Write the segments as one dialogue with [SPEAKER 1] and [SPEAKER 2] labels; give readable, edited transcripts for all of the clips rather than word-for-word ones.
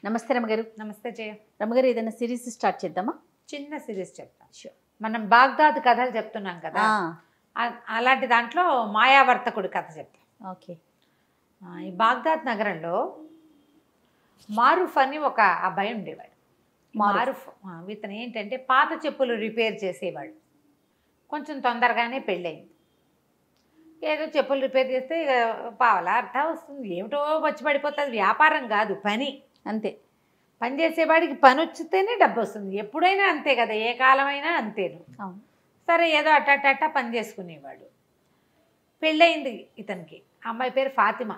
[SPEAKER 1] నమస్తే రమగారు.
[SPEAKER 2] నమస్తే జయ.
[SPEAKER 1] రమగారు, ఏదైనా సిరీస్ స్టార్ట్ చేద్దామా?
[SPEAKER 2] చిన్న సిరీస్ చెప్తాం. మనం బాగ్దాద్ కథలు చెప్తున్నాం కదా, అలాంటి దాంట్లో మాయావర్తకుడి కథ చెప్తాం.
[SPEAKER 1] ఓకే.
[SPEAKER 2] ఈ బాగ్దాద్ నగరంలో మారూఫ్ అని ఒక అబ్బాయి ఉండేవాడు. మారూఫ్ ఇతను ఏంటంటే పాత చెప్పులు రిపేర్ చేసేవాడు. కొంచెం తొందరగానే పెళ్ళయింది. ఏదో చెప్పులు రిపేర్ చేస్తే పావలా అర్థం వస్తుంది, ఏమిటో వచ్చి పడిపోతుంది. వ్యాపారం కాదు, పని.
[SPEAKER 1] అంతే.
[SPEAKER 2] పని చేసేవాడికి పని వచ్చితేనే డబ్బు వస్తుంది. ఎప్పుడైనా అంతే కదా, ఏ కాలమైనా అంతేను. సరే, ఏదో అట్ట పని చేసుకునేవాడు. పెళ్ళయింది ఇతనికి. అమ్మాయి పేరు ఫాతిమా.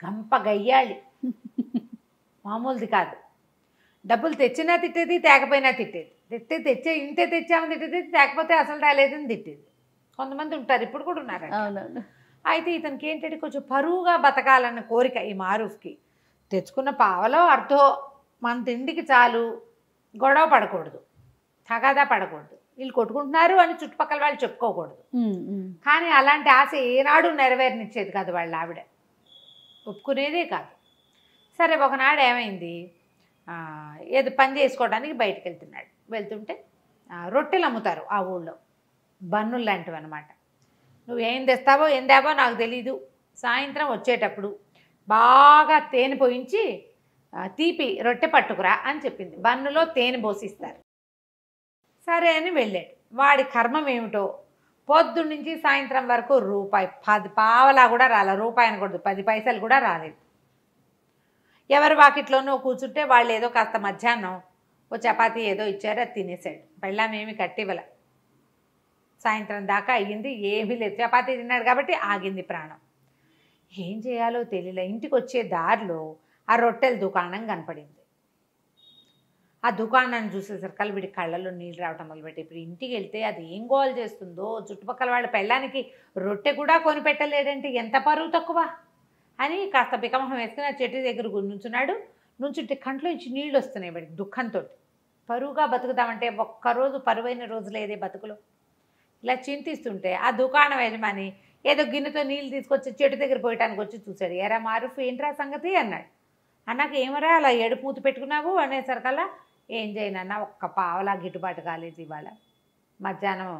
[SPEAKER 2] గంప గయ్యాళి, మామూలుది కాదు. డబ్బులు తెచ్చినా తిట్టేది, తేకపోయినా తిట్టేది. ఇంతే తెచ్చామని తిట్టేది, తేకపోతే అసలు రాలేదని తిట్టేది. కొంతమంది ఉంటారు, ఇప్పుడు కూడా ఉన్నారు. అయితే ఇతనికి ఏంటంటే కొంచెం పరువుగా బతకాలన్న కోరిక ఈ మారూఫ్కి. తెచ్చుకున్న పావలో అర్థో మన తిండికి చాలు, గొడవ పడకూడదు, తగాదా పడకూడదు, వీళ్ళు కొట్టుకుంటున్నారు అని చుట్టుపక్కల వాళ్ళు చెప్పుకోకూడదు. కానీ అలాంటి ఆశ ఏనాడు నెరవేరనిచ్చేది కాదు వాళ్ళ ఆవిడ, ఒప్పుకునేదే కాదు. సరే, ఒకనాడు ఏమైంది, ఏదో పని చేసుకోవడానికి బయటకు వెళ్తుంటే రొట్టెలు అమ్ముతారు ఆ ఊళ్ళో, బన్నులు లాంటివి అనమాట. నువ్వు ఏం తెస్తావో ఏం తేవో నాకు తెలీదు, సాయంత్రం వచ్చేటప్పుడు బాగా తేనె పోయించి తీపి రొట్టె పట్టుకురా అని చెప్పింది. బన్నులో తేనె పోసిస్తారు. సరే అని వెళ్ళాడు. వాడి కర్మం ఏమిటో, పొద్దున్న నుంచి సాయంత్రం వరకు రూపాయి 10 పావలా కూడా రాలేదు. రూపాయి అనకూడదు, 10 పైసలు కూడా రాలేదు. ఎవరి వాకిట్లోనో కూర్చుంటే వాళ్ళు ఏదో కాస్త మధ్యాహ్నం ఓ చపాతీ ఏదో ఇచ్చారు, అది తినేసాడు. పెళ్ళామేమి కట్టివల. సాయంత్రం దాకా అయ్యింది, ఏమీ లేదు. చపాతీ తిన్నాడు కాబట్టి ఆగింది ప్రాణం. ఏం చేయాలో తెలియలే. ఇంటికి వచ్చే దారిలో ఆ రొట్టెల దుకాణం కనపడింది. ఆ దుకాణాన్ని చూసేసరికి వీడి కళ్ళలో నీళ్ళు రావటం మొదలుపెట్టి, ఇప్పుడు ఇంటికి వెళ్తే అది ఏం గోల్ చేస్తుందో, చుట్టుపక్కల వాళ్ళ పెళ్ళానికి రొట్టె కూడా కొనిపెట్టలేడంటే ఎంత పరువు తక్కువ అని కాస్త బికమహం వేసుకుని ఆ చెట్టు దగ్గర నుంచున్నాడు. నుంచుంటే కంట్లో నుంచి నీళ్ళు వస్తున్నాయి వాడికి దుఃఖంతో. పరువుగా బతుకుతామంటే ఒక్కరోజు పరువైన రోజు లేదే బతుకులో. ఇలా చింతిస్తుంటే ఆ దుకాణం యజమాని ఏదో గిన్నెతో నీళ్ళు తీసుకొచ్చి చెట్టు దగ్గర పోయటానికి వచ్చి చూశాడు. ఎరా మారూఫ్, ఏంట్రా సంగతి అన్నాడు. అన్నాక ఏమరా అలా ఏడుపు మూతి పెట్టుకున్నావు అనేసరికల్లా, ఏం చేయనన్నా, ఒక్క పావలా గిట్టుబాటు కాలేదు ఇవాళ. మధ్యాహ్నం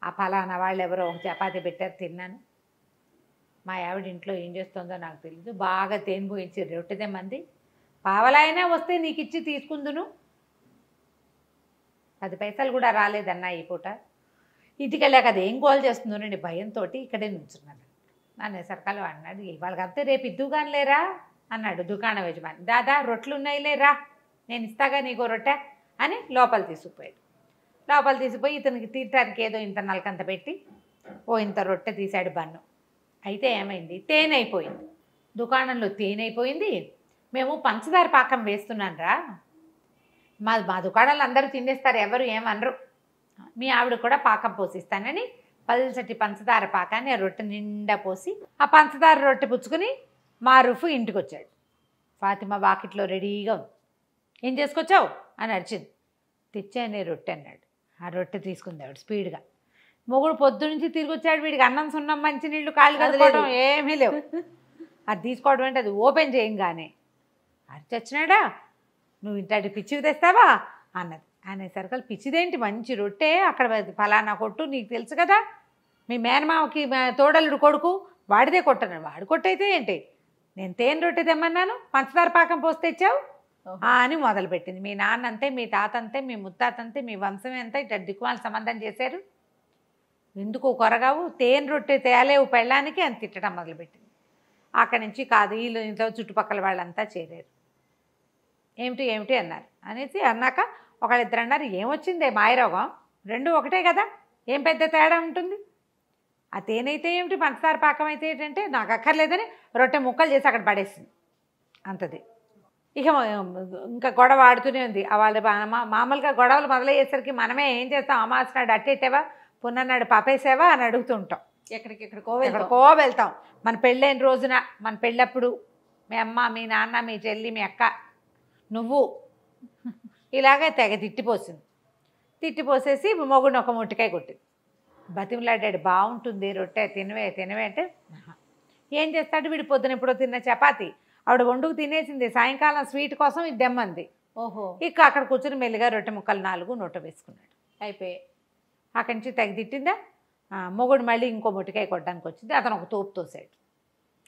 [SPEAKER 2] ఆ ఫలానా వాళ్ళు ఎవరో ఒక చపాతీ పెట్టారు, తిన్నాను. మా ఆవిడ ఇంట్లో ఏం చేస్తుందో నాకు తెలియదు, బాగా తేనె పోయించి రొట్టెదే మంది, పావలా అయినా వస్తే నీకు ఇచ్చి తీసుకుందును, 10 పైసలు కూడా రాలేదన్నా ఈ పూట. ఇంటికి వెళ్ళాక అది ఏం గోల్ చేస్తుందోనండి భయంతో ఇక్కడే నుంచున్నాను అనేసరికలు అన్నాడు. వాళ్ళకంతే రేపు ఇద్దుగాని లేరా అన్నాడు దుకాణం యజమాని. దాదా రొట్టెలు ఉన్నాయి లేరా, నేను ఇస్తాగా నీకో రొట్టె అని లోపల తీసుకుపోయి ఇతనికి తీర్చడానికి ఏదో ఇంత నలకంత పెట్టి ఇంత రొట్టె తీశాడు బన్ను. అయితే ఏమైంది, తేనె అయిపోయింది దుకాణంలో. తేనె అయిపోయింది. మేము పంచదార పాకం వేస్తున్నాను రా, మా దుకాణాలు అందరూ తినేస్తారు, ఎవరు ఏమనరు, మీ ఆవిడ కూడా పాకం పోసిస్తానని పల్చటి పంచదార పాకాన్ని ఆ రొట్టె నిండా పోసి ఆ పంచదార రొట్టె పుచ్చుకుని మారూఫ్ ఇంటికి వచ్చాడు. ఫాతిమా వాకిట్లో రెడీగా ఉంది. ఏం చేసుకొచ్చావు అని అరిచింది. తెచ్చానే రొట్టె అన్నాడు. ఆ రొట్టె తీసుకుంది ఆవిడ స్పీడ్గా. మొగుడు పొద్దు నుంచి తిరిగి వచ్చాడు. వీడికి అన్నం సున్నం మంచినీళ్ళు కాళ్ళు కదుకోవడం ఏమీ లేవు. అది తీసుకోవడం అంటే అది ఓపెన్ చేయంగానే అరిచొచ్చినాడా, నువ్వు ఇంటి పిచ్చివి తెస్తావా అన్నది. అనేసరికి పిచ్చిదేంటి, మంచి రొట్టె, అక్కడ ఫలానా కొట్టు, నీకు తెలుసు కదా, మీ మేనమామకి తోడలుడు కొడుకు, వాడిదే కొట్టను. వాడు కొట్టయితే ఏంటి, నేను తేనె రొట్టె తెమ్మన్నాను, పంచదార పాకం పోసి తెచ్చావు అని మొదలుపెట్టింది. మీ నాన్న అంతే, మీ తాత అంతే, మీ ముత్తాత అంతే, మీ వంశమే అంతా ఇట్లా దిక్కుమాల సంబంధం చేశారు, ఎందుకు కొరగావు, తేనె రొట్టె తేలేవు పెళ్ళానికి అని తిట్టడం మొదలుపెట్టింది. అక్కడి నుంచి కాదు, వీళ్ళు ఇంట్లో చుట్టుపక్కల వాళ్ళంతా చేరారు. ఏమిటి అన్నారు. అనేసి అన్నాక ఒకళ్ళిద్దరు అన్నారు, ఏమొచ్చిందే మాయరోగం, రెండు ఒకటే కదా, ఏం పెద్ద తేడా ఉంటుంది, ఆ తేనైతే ఏమిటి పంచదార పాకం అయితే ఏంటంటే నాకు అక్కర్లేదని రొట్టె ముక్కలు చేసి అక్కడ పడేసింది. అంతది. ఇక ఇంకా గొడవ ఆడుతూనే ఉంది. వాళ్ళు మామూలుగా గొడవలు మొదలయ్యేసరికి మనమే ఏం చేస్తాం, అమావాస్య నాడు అట్టేసావా, పున్నన్నాడు పాపేసావా అని అడుగుతుంటాం. ఎక్కడికో వెళ్తాం. మన పెళ్ళైన రోజున, మన పెళ్ళప్పుడు మీ అమ్మ, మీ నాన్న, మీ చెల్లి, మీ అక్క, నువ్వు ఇలాగే తెగ తిట్టిపోసేసి మొగుడిని ఒక ముట్టికాయ కొట్టింది. బతిమలాడాడు, బాగుంటుంది రొట్టె, తినవే అంటే ఏం చేస్తాడు వీడి, పొద్దున ఎప్పుడో తిన్న చపాతి ఆవిడ వండుకు తినేసింది. సాయంకాలం స్వీట్ కోసం ఇది దెమ్మంది.
[SPEAKER 1] ఓహో.
[SPEAKER 2] ఇక అక్కడ కూర్చొని మెల్లిగా రొట్టె ముక్కలు 4 నోట వేసుకున్నాడు. అయిపోయి అక్కడి నుంచి తెగ తిట్టిందా. మొగుడు మళ్ళీ ఇంకో మొట్టికాయ కొట్టడానికి వచ్చింది. అతను ఒక తోపు తోసాడు.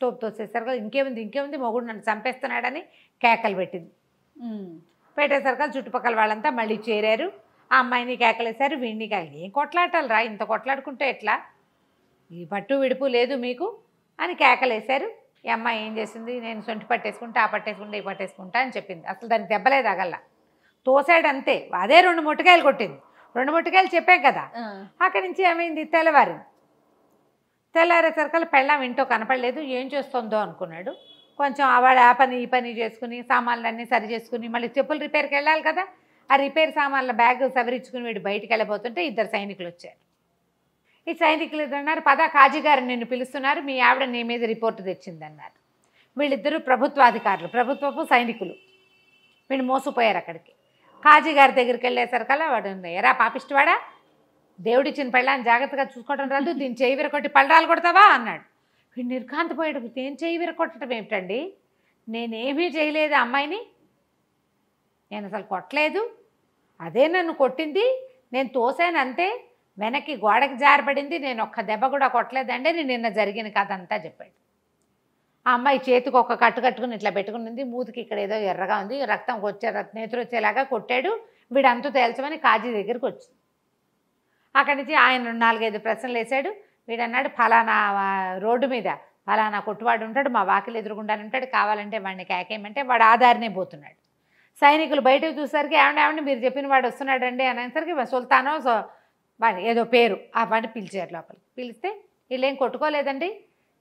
[SPEAKER 2] తోపు తోసేసరికి ఇంకేముంది మొగుడు నన్ను చంపేస్తున్నాడని కేకలు పెట్టింది. పెట్టేసరికి చుట్టుపక్కల వాళ్ళంతా మళ్ళీ చేరారు. ఆ అమ్మాయిని కేకలేశారు, వీడిని కేకలు. ఏం కొట్లాటాలు రా, ఇంత కొట్లాడుకుంటే ఎట్లా, ఈ పట్టు విడుపు లేదు మీకు అని కేకలేశారు. ఈ అమ్మాయి ఏం చేసింది, నేను సొంటి పట్టేసుకుంటా, ఆ పట్టేసుకుంటా, ఈ పట్టేసుకుంటా అని చెప్పింది. అసలు దానికి దెబ్బలే తగల, తోసాడు అంతే. అదే 2 మొట్టికాయలు కొట్టింది. 2 మొట్టికాయలు చెప్పాం కదా. అక్కడి నుంచి ఏమైంది, తెల్లారేసరికల్లా పెళ్ళాం ఇంట్లో కనపడలేదు. ఏం చేస్తుందో అనుకున్నాడు. కొంచెం ఆవిడ ఆ పని ఈ పని చేసుకుని సామాన్లన్నీ సరి చేసుకుని మళ్ళీ చెప్పులు రిపేర్కి వెళ్ళాలి కదా. ఆ రిపేర్ సామాన్ల బ్యాగ్ సవరించుకుని వీడు బయటికి వెళ్ళబోతుంటే 2 సైనికులు వచ్చారు. ఈ సైనికులు అన్నారు, పద కాజీ గారు నిన్ను పిలుస్తున్నారు, మీ ఆవిడ నీ మీద రిపోర్టు తెచ్చిందన్నారు. వీళ్ళిద్దరూ ప్రభుత్వాధికారులు, ప్రభుత్వపు సైనికులు. వీళ్ళు మోసపోయారు అక్కడికి. కాజీ గారి దగ్గరికి వెళ్ళేసరికల్లా వాడు, ఎరా పాపిష్టివాడా, దేవుడిచ్చిన పెళ్ళాన్ని జాగ్రత్తగా చూసుకోవడం రాదు, దీన్ని చేయి విరగొట్టి పళ్ళాలు కొడతావా అన్నాడు. వీడు నిర్ఘాంతపోయాడు. నేను చేయి విరగొట్టడం ఏమిటండి, నేనేమీ చేయలేదు అమ్మాయిని, నేను అసలు కొట్టలేదు, అదే నన్ను కొట్టింది, నేను తోసాను అంతే, వెనక్కి గోడకి జారపడింది, నేను ఒక్క దెబ్బ కూడా కొట్టలేదండి, నేను నిన్న జరిగిన కథ అంతా చెప్పాడు. ఆ అమ్మాయి చేతికి ఒక కట్టు కట్టుకుని ఇట్లా పెట్టుకుని మూతికి ఇక్కడ ఏదో ఎర్రగా ఉంది, రక్తం నేతురు వచ్చేలాగా కొట్టాడు, వీడు అంతు తేల్చమని కాజీ దగ్గరికి వచ్చింది. అక్కడి నుంచి ఆయన 4-5 ప్రశ్నలు వేశాడు. వీడు అన్నాడు, ఫలానా రోడ్డు మీద ఫలానా కొట్టువాడు ఉంటాడు, మా వాకిలు ఎదురుగుండానే ఉంటాడు, కావాలంటే వాడిని కేకేయమంటే వాడు ఆధారనే పోతున్నాడు. సైనికులు బయటకు చూసరికి ఏమండి మీరు చెప్పిన వాడు వస్తున్నాడండి అనేసరికి సుల్తానో వాడి ఏదో పేరు ఆ వాడిని పిలిచారు లోపలికి. పిలిస్తే వీళ్ళేం కొట్టుకోలేదండి,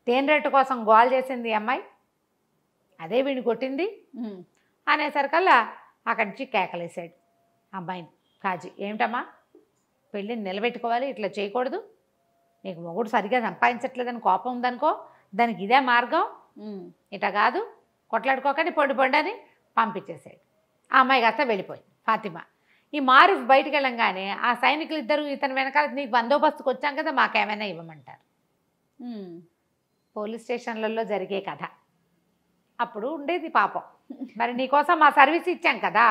[SPEAKER 2] తేనెరెట్టు కోసం గోల్ చేసింది అమ్మాయి, అదే వీడిని కొట్టింది అనేసరికల్లా అక్కడి నుంచి కేకలేసాడు అమ్మాయిని కాజీ. ఏమిటమ్మా, పెళ్ళిని నిలబెట్టుకోవాలి, ఇట్లా చేయకూడదు, నీకు మొగుడు సరిగ్గా సంపాదించట్లేదని కోపం ఉందనుకో, దానికి ఇదే మార్గం, ఇట్లా కాదు, కొట్లాడుకోకండి, పొండి అని పంపించేసాడు. ఆ అమ్మాయి కాస్త వెళ్ళిపోయింది ఫాతిమా. ఈ మారూఫ్ బయటికి వెళ్ళంగానే ఆ సైనికులు ఇద్దరు ఇతని వెనకాల, నీకు బందోబస్తుకు వచ్చాం కదా, మాకేమైనా ఇవ్వమంటారు. పోలీస్ స్టేషన్లలో జరిగే కథ అప్పుడు ఉండేది పాపం. మరి నీకోసం మా సర్వీస్ ఇచ్చాం కదా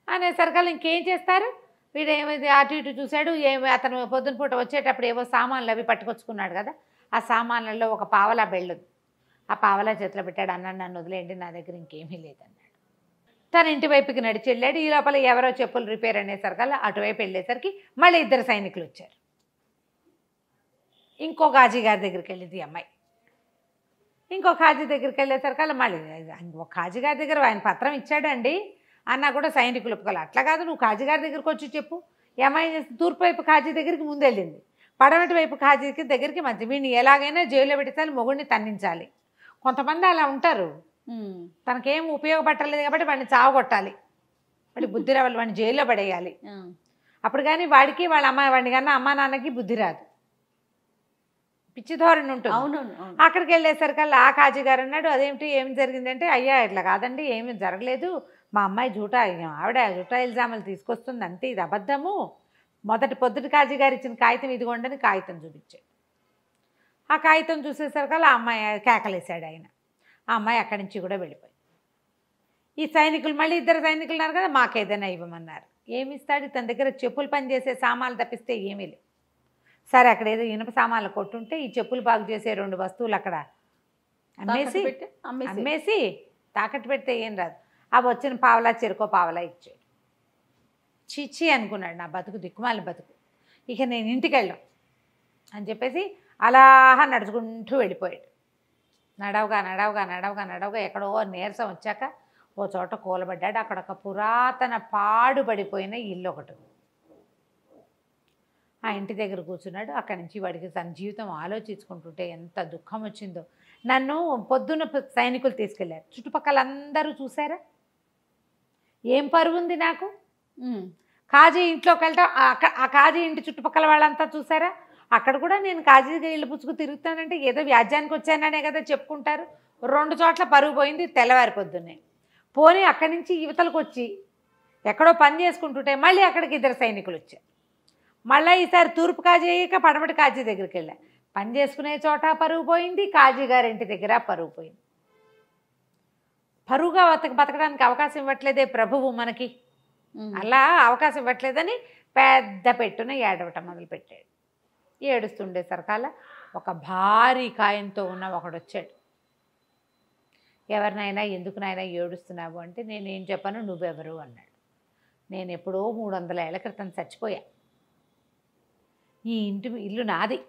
[SPEAKER 2] అనేసరికల్లా ఇంకేం చేస్తారు. వీడు ఏమైంది అటు ఇటు చూశాడు. అతను పొద్దున పూట వచ్చేటప్పుడు ఏవో సామాన్లు అవి పట్టుకొచ్చుకున్నాడు కదా, ఆ సామాన్లలో ఒక పావలా బెళ్ళదు. ఆ పావలా చేతిలో పెట్టాడు. అన్నాడు, నన్ను వదిలేయండి, నా దగ్గర ఇంకేమీ లేదన్నాడు. తన ఇంటి వైపుకి నడిచి వెళ్ళాడు. ఈ లోపల ఎవరో చెప్పులు రిపేర్ అనేసరికల్లా అటువైపు వెళ్ళేసరికి మళ్ళీ 2 సైనికులు వచ్చారు. ఇంకో కాజీ గారి దగ్గరికి వెళ్ళింది అమ్మాయి. ఇంకో కాజీ దగ్గరికి వెళ్ళేసరికల్లా మళ్ళీ ఇంకో కాజీ గారి దగ్గర ఆయన పత్రం ఇచ్చాడండి అన్నా కూడా సైనికులు ఒప్పుకోవాలి. అట్లా కాదు, నువ్వు కాజీ గారి దగ్గరికి వచ్చి చెప్పు. ఈ అమ్మాయి చేసి తూర్పు వైపు కాజీ దగ్గరికి ముందు వెళ్ళింది, పడమటి వైపు కాజీకి దగ్గరికి మధ్య. వీడిని ఎలాగైనా జైల్లో పెట్టాలి, మొగుడిని తన్నించాలి. కొంతమంది అలా ఉంటారు, తనకేం ఉపయోగపట్టలేదు కాబట్టి వాడిని చావగొట్టాలి, వాడి బుద్ధి రావాలి, వాడిని జైల్లో పడేయాలి. అప్పుడు కానీ వాడికి వాళ్ళ అమ్మాయి వాడిని కన్నా అమ్మా నాన్నకి బుద్ధి రాదు, పిచ్చి ధోరణి ఉంటుంది.
[SPEAKER 1] అవునవును.
[SPEAKER 2] అక్కడికి వెళ్ళేసరికల్లా ఆ కాజీ గారు అన్నాడు, అదేమిటి ఏం జరిగిందంటే, అయ్యా ఇట్లా కాదండి, ఏమీ జరగలేదు, మా అమ్మాయి ఆవిడ జూటా ఇల్జాములు తీసుకొస్తుంది అంతే, ఇది అబద్ధము. పొద్దుటి కాజీ గారు ఇచ్చిన కాగితం ఇదిగోండని కాగితం చూపించాడు. ఆ కాగితం చూసేసరికల్లా ఆ అమ్మాయి కేకలేశాడు ఆయన. ఆ అమ్మాయి అక్కడి నుంచి కూడా వెళ్ళిపోయింది. ఈ సైనికులు మళ్ళీ 2 సైనికులు ఉన్నారు కదా, మాకేదైనా ఇవ్వమన్నారు. ఏమి ఇస్తాడు, తన దగ్గర చెప్పులు పని చేసే సామాన్లు తప్పిస్తే ఏమీ లేవు. సరే అక్కడ ఏదో ఇనుప సామాన్లు కొట్టుంటే ఈ చెప్పులు బాగు చేసే 2 వస్తువులు అక్కడ అమ్మేసి తాకట్టు పెడితే ఏం రాదు. అవి వచ్చిన పావలా చెరుకో పావలా ఇచ్చాడు. చీచి అనుకున్నాడు, నా బతుకు దిక్కుమాలి బతుకు, ఇక నేను ఇంటికి వెళ్ళాం అని చెప్పేసి అలా నడుచుకుంటూ వెళ్ళిపోయాడు. నడవగా ఎక్కడో నీరసం వచ్చాక ఓ చోట కూలబడ్డాడు. అక్కడ ఒక పురాతన పాడుబడిపోయిన ఇల్లు ఒకటి. ఆ ఇంటి దగ్గర కూర్చున్నాడు. అక్కడి నుంచి వాడికి తన జీవితం ఆలోచించుకుంటుంటే ఎంత దుఃఖం వచ్చిందో. నన్ను పొద్దున్న సైనికులు తీసుకెళ్లారు, చుట్టుపక్కల అందరూ చూసారా, ఏం పరువు ఉంది నాకు. కాజీ ఇంట్లోకి వెళ్తాం, ఆ కాజీ ఇంటి చుట్టుపక్కల వాళ్ళంతా చూసారా, అక్కడ కూడా నేను కాజీ ఇళ్ళు పుచ్చుకు తిరుగుతానంటే ఏదో వ్యాజ్యానికి వచ్చాననే కదా చెప్పుకుంటారు. 2 చోట్ల పరుగు పోయింది తెల్లవారి పొద్దున్నే. పోనీ అక్కడి నుంచి యువతలకు వచ్చి ఎక్కడో పని చేసుకుంటుంటే మళ్ళీ అక్కడికి 2 సైనికులు వచ్చారు. మళ్ళీ ఈసారి తూర్పు కాజీ అయ్యాక పడమటి కాజీ దగ్గరికి వెళ్ళా. పని చేసుకునే చోట పరుగు పోయింది, కాజీ గారి ఇంటి దగ్గర పరుగు పోయింది. పరువుగా బతకడానికి అవకాశం ఇవ్వట్లేదే ప్రభువు మనకి, అలా అవకాశం ఇవ్వట్లేదని పెద్ద పెట్టున ఏడవటం మొదలుపెట్టాడు. ఏడుస్తుండే సరకాల ఒక భారీ కాయంతో ఉన్న ఒకడు వచ్చాడు. ఎవరినైనా ఎందుకు నాయనా ఏడుస్తున్నావు అంటే, నేనేం చెప్పను, నువ్వెవరు అన్నాడు. నేను ఎప్పుడో 300 ఏళ్ల క్రితం చచ్చిపోయా. ఈ ఇల్లు నాది.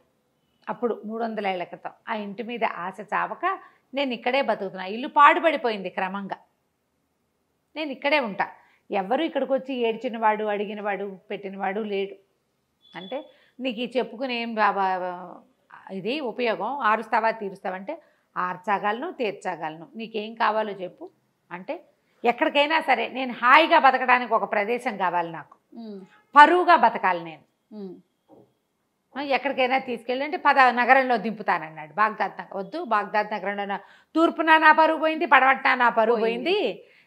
[SPEAKER 2] అప్పుడు 300 ఏళ్ల క్రితం ఆ ఇంటి మీద ఆశ చావక నేను ఇక్కడే బతుకుతున్నా. ఇల్లు పాడుపడిపోయింది క్రమంగా. నేను ఇక్కడే ఉంటా. ఎవ్వరూ ఇక్కడికి వచ్చి ఏడ్చినవాడు, అడిగినవాడు, పెట్టినవాడు లేడు. అంటే నీకు ఈ చెప్పుకుని ఏం ఇది ఉపయోగం, ఆరుస్తావా తీరుస్తావంటే ఆర్చగలను, తీర్చగలను, నీకేం కావాలో చెప్పు అంటే, ఎక్కడికైనా సరే నేను హాయిగా బతకడానికి ఒక ప్రదేశం కావాలి, నాకు పరువుగా బతకాలి, నేను ఎక్కడికైనా తీసుకెళ్ళి అంటే నగరంలో దింపుతానన్నాడు. బాగ్దాద్ వద్దు, బాగ్దాద్ నగరంలో తూర్పున నా పరువు పోయింది, పడమట్న నా పరువు పోయింది,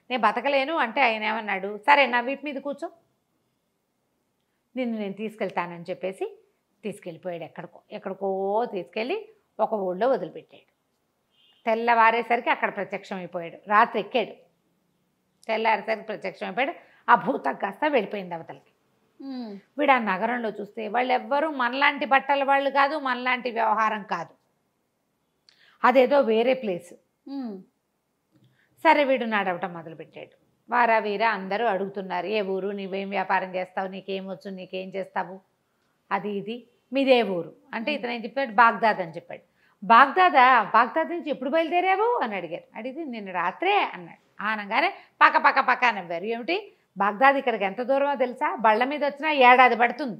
[SPEAKER 2] నేను బతకలేను అంటే ఆయన ఏమన్నాడు, సరే నా వీటి మీద కూర్చో, నిన్ను నేను తీసుకెళ్తానని చెప్పేసి తీసుకెళ్ళిపోయాడు. ఎక్కడికో తీసుకెళ్ళి ఒక ఊళ్ళో వదిలిపెట్టాడు. తెల్లవారేసరికి అక్కడ ప్రత్యక్షం అయిపోయాడు. రాత్రి ఎక్కాడు, తెల్లారేసరికి ప్రత్యక్షం అయిపోయాడు. ఆ భూతం కాస్త వెళ్ళిపోయింది అవతలకి. వీడు ఆ నగరంలో చూస్తే వాళ్ళు ఎవ్వరూ మనలాంటి బట్టల వాళ్ళు కాదు, మనలాంటి వ్యవహారం కాదు, అదేదో వేరే ప్లేసు. సరే వీడు నడవటం మొదలుపెట్టాడు. వారా వీరా అందరూ అడుగుతున్నారు, ఏ ఊరు, నువ్వేం వ్యాపారం చేస్తావు, నీకేమొచ్చు, నీకేం చేస్తావు, అది ఇది, మీదే ఊరు అంటే ఇతను ఏం చెప్పాడు, బాగ్దాద్ అని చెప్పాడు. బాగ్దాద్ నుంచి ఎప్పుడు బయలుదేరావు అని అడిగారు. అడిగితే నిన్న రాత్రే అన్నాడు. అనగానే పక్క నవ్వారు. ఏమిటి బాగ్దాద్ ఇక్కడికి ఎంత దూరమో తెలుసా, బళ్ళ మీద వచ్చినా ఏడాది పడుతుంది.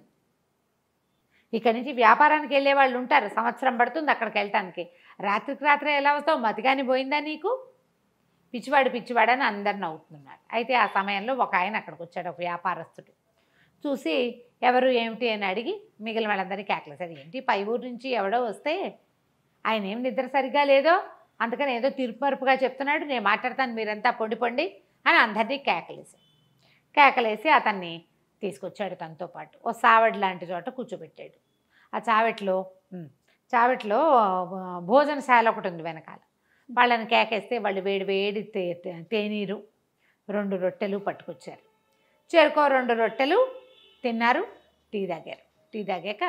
[SPEAKER 2] ఇక్కడి నుంచి వ్యాపారానికి వెళ్ళే వాళ్ళు ఉంటారు, సంవత్సరం పడుతుంది అక్కడికి వెళ్ళటానికి. రాత్రికి రాత్రే ఎలా వస్తావు, మతిగాని పోయిందా నీకు, పిచ్చివాడని అందరు నవ్వుతున్నారు. అయితే ఆ సమయంలో ఒక ఆయన అక్కడికి వచ్చాడు, ఒక వ్యాపారస్తుడు. చూసి ఎవరు ఏమిటి అని అడిగి మిగిలిన వాళ్ళందరినీ కేకలేసాడు. ఏంటి పై ఊరు నుంచి ఎవడో వస్తే ఆయన ఏం నిద్ర సరిగ్గా లేదో, అందుకని ఏదో తిరుపరుపుగా చెప్తున్నాడు, నేను మాట్లాడతాను, మీరంతా పొండి అని అందరినీ కేకలేసి అతన్ని తీసుకొచ్చాడు. తనతో పాటు ఓ సావడి లాంటి చోట కూర్చోబెట్టాడు. ఆ చావట్లో భోజనశాల ఒకటి ఉంది వెనకాల. వాళ్ళని కేకేస్తే వాళ్ళు వేడి తేనీరు 2 రొట్టెలు పట్టుకొచ్చారు. చేరుకో 2 రొట్టెలు తిన్నారు, టీ తాగారు. టీ తాగాక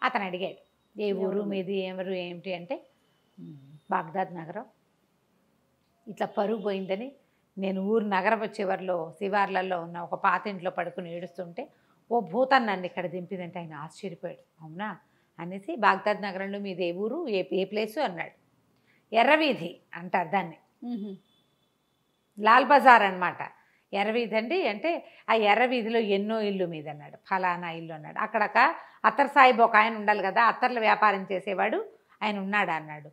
[SPEAKER 2] అతను అడిగాడు, ఏ ఊరు మీది, ఎవరు ఏమిటి అంటే, బాగ్దాద్ నగరం, ఇట్లా పరుగు పోయిందని నేను ఊరు నగరపు చివరిలో శివార్లలో ఉన్న ఒక పాతింట్లో పడుకుని ఏడుస్తుంటే ఓ భూతం నన్ను ఇక్కడ దింపిందంటే ఆయన ఆశ్చర్యపోయాడు. అవునా అనేసి, బాగ్దాద్ నగరంలో మీది ఏ ఊరు, ఏ ప్లేసు అన్నాడు. ఎర్రవీధి అంటారు దాన్ని, లాల్ బజార్ అనమాట. ఎర్రవీధి అండి అంటే ఆ ఎర్రవీధిలో ఎన్నో ఇల్లు మీద అన్నాడు, ఫలానా ఇల్లు అన్నాడు. అక్కడక అత్తర్ సాహిబ్ ఒక ఆయన ఉండాలి కదా, అత్తర్ల వ్యాపారం చేసేవాడు ఆయన ఉన్నాడా అన్నాడు.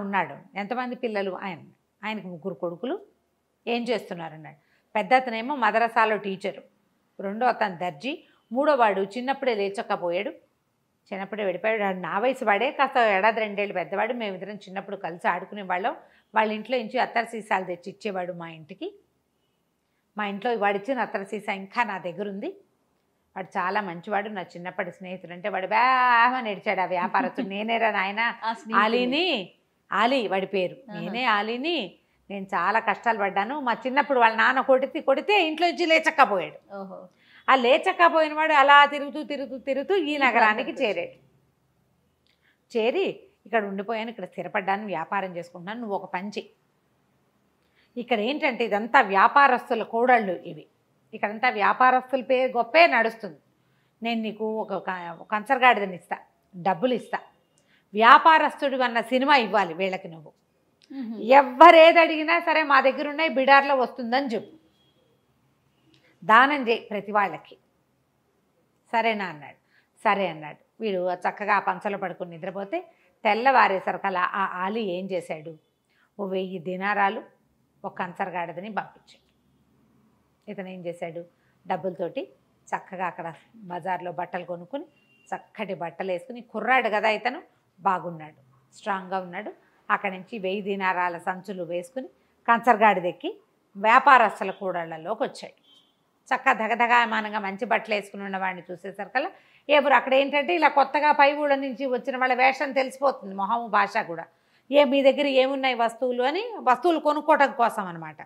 [SPEAKER 2] ఉన్నాడు. ఎంతమంది పిల్లలు, ఆయనకు 3 కొడుకులు. ఏం చేస్తున్నారు అన్నాడు. పెద్ద అతనేమో మదరసాలో టీచరు, రెండో అతను దర్జీ, మూడో వాడు చిన్నప్పుడే లేచకపోయాడు, చిన్నప్పుడే వెళ్ళిపోయాడు. నా వయసు వాడే, కాస్త 1-2 ఏళ్ళు పెద్దవాడు. మేమిద్దరం చిన్నప్పుడు కలిసి ఆడుకునే వాళ్ళం. వాళ్ళ ఇంట్లో నుంచి అత్తర్ సీసాలు తెచ్చి ఇచ్చేవాడు మా ఇంటికి. మా ఇంట్లో వాడిచ్చిన అత్తర్ సీసా ఇంకా నా దగ్గర ఉంది. వాడు చాలా మంచివాడు, నా చిన్నప్పటి స్నేహితుడు. అంటే వాడు బాగా నడిచాడు ఆ వ్యాపారస్తుడు. నేనేరా నాయన ఆలీ వాడి పేరు, నేనే ఆలీని. నేను చాలా కష్టాలు పడ్డాను. మా చిన్నప్పుడు వాళ్ళ నాన్న కొడితే ఇంట్లో నుంచి లేచక్కపోయాడు. ఆ లేచక్కపోయిన వాడు అలా తిరుగుతూ ఈ నగరానికి చేరి ఇక్కడ ఉండిపోయాను, ఇక్కడ స్థిరపడ్డాను, వ్యాపారం చేసుకుంటున్నాను, నువ్వు ఒక పంచి. ఇక్కడ ఏంటంటే ఇదంతా వ్యాపారస్తుల కోడళ్ళు ఇవి, ఇక్కడంతా వ్యాపారస్తుల పేరు గొప్పే నడుస్తుంది. నేను నీకు ఒక కంచరగాడిదని ఇస్తా, డబ్బులు ఇస్తా, వ్యాపారస్తుడు అన్న సినిమా ఇవ్వాలి వీళ్ళకి. నువ్వు ఎవ్వరేది అడిగినా సరే మా దగ్గర ఉన్నాయి, బిడార్లో వస్తుందని చెప్పు, దానం చేయి ప్రతి వాళ్ళకి, సరేనా అన్నాడు. సరే అన్నాడు. వీడు చక్కగా ఆ పంచలో పడుకుని నిద్రపోతే తెల్లవారేసరికల్లా ఆ ఆలీ ఏం చేశాడు, ఓ 1000 దినారాలు ఒక కంచరగాడిదని పంపించాడు. ఇతను ఏం చేశాడు, డబ్బులతోటి చక్కగా అక్కడ బజార్లో బట్టలు కొనుక్కుని చక్కటి బట్టలు వేసుకుని, కుర్రాడు కదా ఇతను, బాగున్నాడు, స్ట్రాంగ్గా ఉన్నాడు. అక్కడి నుంచి 1000 దినారాల సంచులు వేసుకుని కంచరగాడి దెక్కి వ్యాపారస్తుల కూడళ్లలోకి వచ్చాడు. చక్కగా దగదగామానంగా మంచి బట్టలు వేసుకుని ఉన్నవాడిని చూసేసరికల్లా ఎవరు అక్కడ ఏంటంటే ఇలా కొత్తగా పై ఊళ్ళ నుంచి వచ్చిన వాళ్ళ వేషం తెలిసిపోతుంది, మొహము భాష కూడా. మీ దగ్గర ఏమున్నాయి వస్తువులు అని, వస్తువులు కొనుక్కోవటం కోసం అనమాట.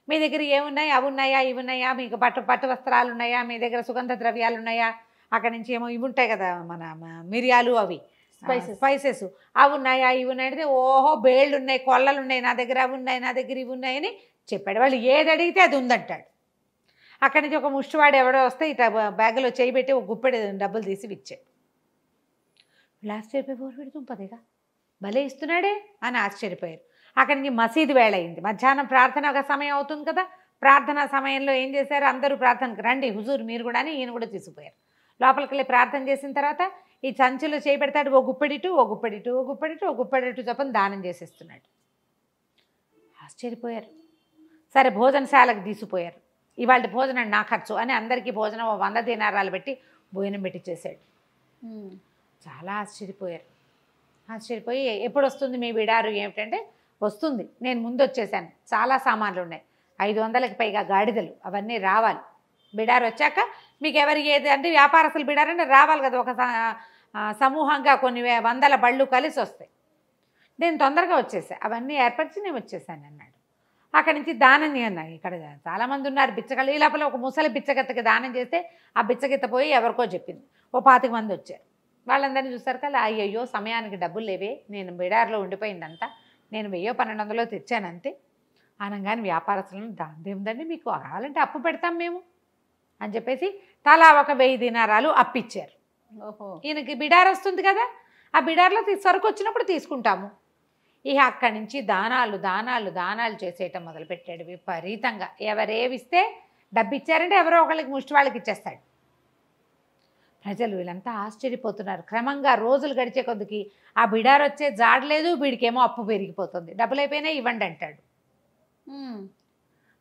[SPEAKER 2] మీ దగ్గర ఏమున్నాయి, అవి ఉన్నాయా, ఇవి ఉన్నాయా, మీకు పట్టు వస్త్రాలు ఉన్నాయా, మీ దగ్గర సుగంధ ద్రవ్యాలు ఉన్నాయా, అక్కడి నుంచి ఏమో ఇవి ఉంటాయి కదా మన మిరియాలు, అవి స్పైసెస్ అవి ఉన్నాయా, ఇవి ఉన్నాయి. ఓహో బేళ్ళు ఉన్నాయి, కొల్లలు ఉన్నాయి నా దగ్గర, అవి ఉన్నాయి నా దగ్గర, ఇవి ఉన్నాయని చెప్పాడు. వాళ్ళు ఏది అడిగితే అది ఉందంటాడు. అక్కడి నుంచి ఒక ముష్టివాడు ఎవడో వస్తే ఇట్లా బ్యాగులో చేయి పెట్టి ఒక గుప్పెడు డబ్బులు తీసి ఇచ్చాడు. వీళ్ళు ఆశ్చర్యపోయి పెడుతుంపదేగా భలే ఇస్తున్నాడే అని ఆశ్చర్యపోయారు. అక్కడి నుంచి మసీదు వేళ అయింది. మధ్యాహ్నం ప్రార్థన సమయం అవుతుంది కదా. ప్రార్థనా సమయంలో ఏం చేశారు, అందరూ ప్రార్థనకు రండి హుజూర్ మీరు కూడా అని ఈయన కూడా తీసుకుపోయారు. లోపలికి వెళ్ళి ప్రార్థన చేసిన తర్వాత ఈ సంచులో చేయి పెడతాడు. ఓ గుప్పెడిటు ఓ గుప్పెడిటు ఓ గుప్పెడిటు ఓ గుప్పెడిటు చెప్పని దానం చేసేస్తున్నాడు. ఆశ్చర్యపోయారు. సరే భోజనశాలకు తీసుకుపోయారు. ఇవాళ భోజనం నా ఖర్చు అని అందరికీ భోజనం 100 దీనారాలు పెట్టి భోజనం పెట్టించేశాడు. చాలా ఆశ్చర్యపోయారు. ఆశ్చర్యపోయి ఎప్పుడు వస్తుంది మీ బిడారు ఏమిటంటే, వస్తుంది, నేను ముందు వచ్చేసాను, చాలా సామాన్లు ఉన్నాయి, 500కి పైగా గాడిదలు, అవన్నీ రావాలి. బిడారు వచ్చాక మీకు ఎవరికి ఏది అంటే వ్యాపారస్తులు బిడారంటే రావాలి కదా, ఒక సమూహంగా కొన్ని వందల బళ్ళు కలిసి వస్తాయి. నేను తొందరగా వచ్చేసాను, అవన్నీ ఏర్పరిచి నేను వచ్చేసాను అన్నాడు. అక్కడి నుంచి దానం అన్నాయి. ఇక్కడ చాలామంది ఉన్నారు బిచ్చగళ్ళు. ఈ లోపల ఒక ముసలి బిచ్చగత్తకి దానం చేస్తే ఆ బిచ్చగత్త పోయి ఎవరికో చెప్పింది. ఓ 25 మంది వచ్చారు. వాళ్ళందరినీ చూస్తారు కదా, అయ్యయ్యో సమయానికి డబ్బులు లేవే, నేను బిడార్లో ఉండిపోయిందంతా, నేను 1000-1200 తెచ్చాను అంతే అనగానే వ్యాపారస్తులను దాందేముందండి మీకు కావాలంటే అప్పు పెడతాం మేము అని చెప్పేసి తలా ఒక 1000 దీనారాలు అప్పిచ్చారు.
[SPEAKER 1] ఓహో,
[SPEAKER 2] ఈయనకి బిడార్ వస్తుంది కదా, ఆ బిడార్లో సరుకు వచ్చినప్పుడు తీసుకుంటాము. ఇక అక్కడి నుంచి దానాలు దానాలు దానాలు చేసేయటం మొదలుపెట్టాడు విపరీతంగా. ఎవరేవిస్తే డబ్బు ఇచ్చారంటే ఎవరో ఒకళ్ళకి ముష్టి వాళ్ళకి ఇచ్చేస్తాడు. ప్రజలు వీళ్ళంతా ఆశ్చర్యపోతున్నారు. క్రమంగా రోజులు గడిచే కొద్దికి ఆ బిడార్ వచ్చే జాడలేదు, వీడికేమో అప్పు పెరిగిపోతుంది. డబ్బులు అయిపోయినా ఇవ్వండి అంటాడు.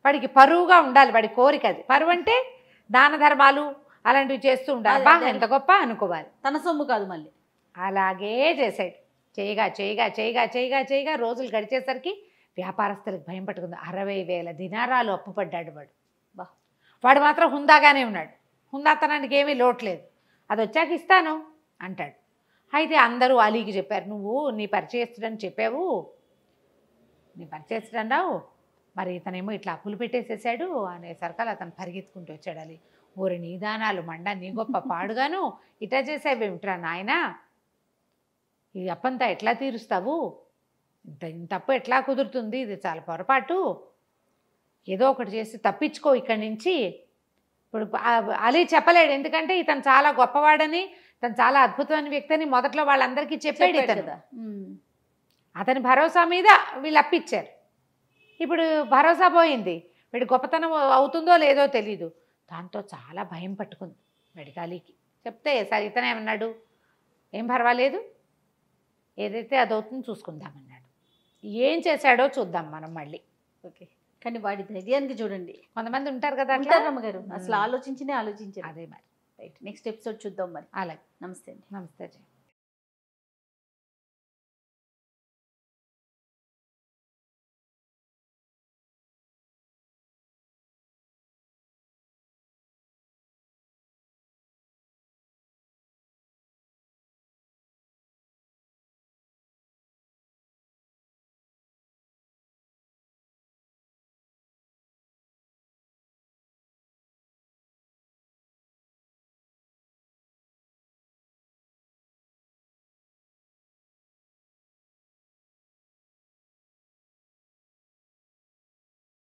[SPEAKER 2] వాడికి పరువుగా ఉండాలి, వాడి కోరిక అది. పరువు అంటే దాన ధర్మాలు అలాంటివి చేస్తూ ఉండాలి. బా ఎంత గొప్ప అనుకోవాలి,
[SPEAKER 1] తన సొమ్ము కాదు మళ్ళీ.
[SPEAKER 2] అలాగే చేశాడు. చేయగా చేయగా చేయగా చేయగా చేయగా రోజులు గడిచేసరికి వ్యాపారస్తులకు భయం పట్టుకుంది. 60,000 దినారాలు అప్పు పడ్డాడు వాడు. వాడు మాత్రం హుందాగానే ఉన్నాడు. హుందాతనానికి ఏమీ లోట్లేదు. అది వచ్చాక ఇస్తాను అంటాడు. అయితే అందరూ అలీకి చెప్పారు, నువ్వు నీ పరిచయస్తుడని చెప్పావు, నీ పరిచయస్తుడన్నావు, మరి ఇతనేమో ఇట్లా అప్పులు పెట్టేసేసాడు అనేసరికల్ అతను పరిగెత్తుకుంటూ వచ్చాడు. అలీ, ఓరి నీ దానాలు మండ, నీ గొప్ప పాడుగాను ఇట్లా చేసావేమిట్రా నాయనా, ఈ అప్పంతా ఎట్లా తీరుస్తావు, ఇంత అప్పు ఎట్లా కుదురుతుంది, ఇది చాలా పొరపాటు, ఏదో ఒకటి చేసి తప్పించుకో ఇక్కడి నుంచి. ఇప్పుడు అలీ చెప్పలేడు, ఎందుకంటే ఇతను చాలా గొప్పవాడని, తను చాలా అద్భుతమైన వ్యక్తి అని మొదట్లో వాళ్ళందరికీ చెప్పాడు కదా. అతని భరోసా మీద వీళ్ళు అప్పిచ్చారు. ఇప్పుడు భరోసా పోయింది, వీడి గొప్పతనం అవుతుందో లేదో తెలీదు. దాంతో చాలా భయం పట్టుకుంది వాడికి. అలీకి చెప్తే సరే ఇతనేమన్నాడు, ఏం పర్వాలేదు, ఏదైతే అది అవుతుందో చూసుకుందామన్నాడు. ఏం చేశాడో చూద్దాం మనం మళ్ళీ.
[SPEAKER 1] ఓకే, కానీ వాడి ధైర్యానికి చూడండి.
[SPEAKER 2] కొంతమంది ఉంటారు కదా
[SPEAKER 1] రమ్మగారు, అసలు ఆలోచించారు.
[SPEAKER 2] అదే మరి.
[SPEAKER 1] రైట్, నెక్స్ట్ ఎపిసోడ్ చూద్దాం మరి.
[SPEAKER 2] అలాగే,
[SPEAKER 1] నమస్తే అండి.
[SPEAKER 2] నమస్తే.